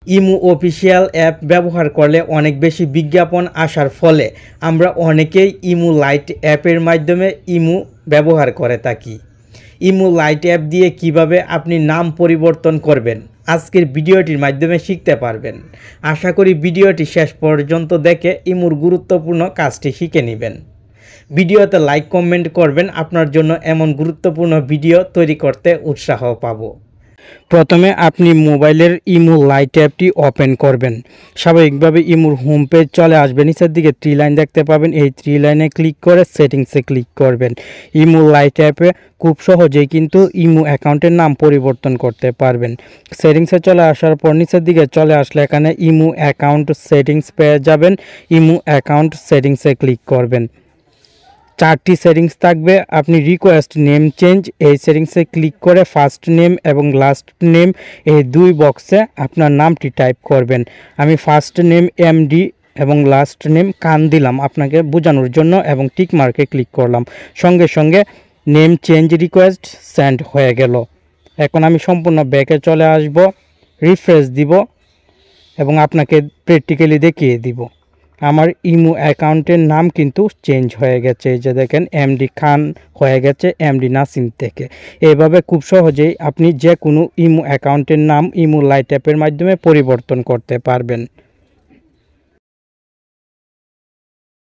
Imo official app ব্যবহার করলে অনেক বেশি বিজ্ঞাপন আসার ফলে আমরা অনেকেই ইমো লাইট অ্যাপের মাধ্যমে ইমো ব্যবহার করে থাকি। ইমো লাইট অ্যাপ দিয়ে কিভাবে আপনি নাম পরিবর্তন করবেন আজকের ভিডিওটির মাধ্যমে শিখতে পারবেন। আশা করি ভিডিওটি শেষ পর্যন্ত দেখে ইমোর গুরুত্বপূর্ণ কাজটি শিখে নেবেন। ভিডিওতে লাইক কমেন্ট করবেন, আপনার জন্য এমন গুরুত্বপূর্ণ ভিডিও তৈরি করতে উৎসাহ পাবো। প্রথমে আপনি মোবাইলের ইমো লাইট অ্যাপটি ওপেন করবেন। স্বাভাবিকভাবে ইমোর হোম পেজ চলে আসবে। নিচের দিকে 3 লাইন দেখতে পাবেন, এই 3 লাইনে ক্লিক করে সেটিংসে ক্লিক করবেন। ইমো লাইট অ্যাপে খুব সহজেই কিন্তু ইমো অ্যাকাউন্টের নাম পরিবর্তন করতে পারবেন। সেটিংসে চলে আসার পর নিচের দিকে চলে আসলে এখানে ইমো অ্যাকাউন্ট সেটিংস পেয়ে যাবেন। ইমো অ্যাকাউন্ট সেটিংসে ক্লিক করবেন। 4টি সেটিংস থাকবে। আপনি রিকোয়েস্ট নেম চেঞ্জ এই সেটিংসে ক্লিক করে ফার্স্ট নেম এবং লাস্ট নেম এই 2 বক্সে আপনার নামটি টাইপ করবেন। আমি ফার্স্ট নেম এমডি এবং লাস্ট নেম কান দিলাম আপনাকে বোঝানোর জন্য এবং টিক মার্কে ক্লিক করলাম। সঙ্গে সঙ্গে নেম চেঞ্জ রিকোয়েস্ট সেন্ড হয়ে গেল। এখন আমি সম্পূর্ণ ব্যাকে চলে আসব, রিফ্রেশ দিব এবং আপনাকে প্র্যাকটিক্যালি দেখিয়ে দিব। আমার ইমো অ্যাকাউন্টের নাম কিন্তু চেঞ্জ হয়ে গেছে। এই যে দেখেন এমডি খান হয়ে গেছে এমডি নাসিম থেকে। এইভাবে খুব সহজেই আপনি যে কোনো ইমো অ্যাকাউন্টের নাম ইমো লাইট অ্যাপের মাধ্যমে পরিবর্তন করতে পারবেন।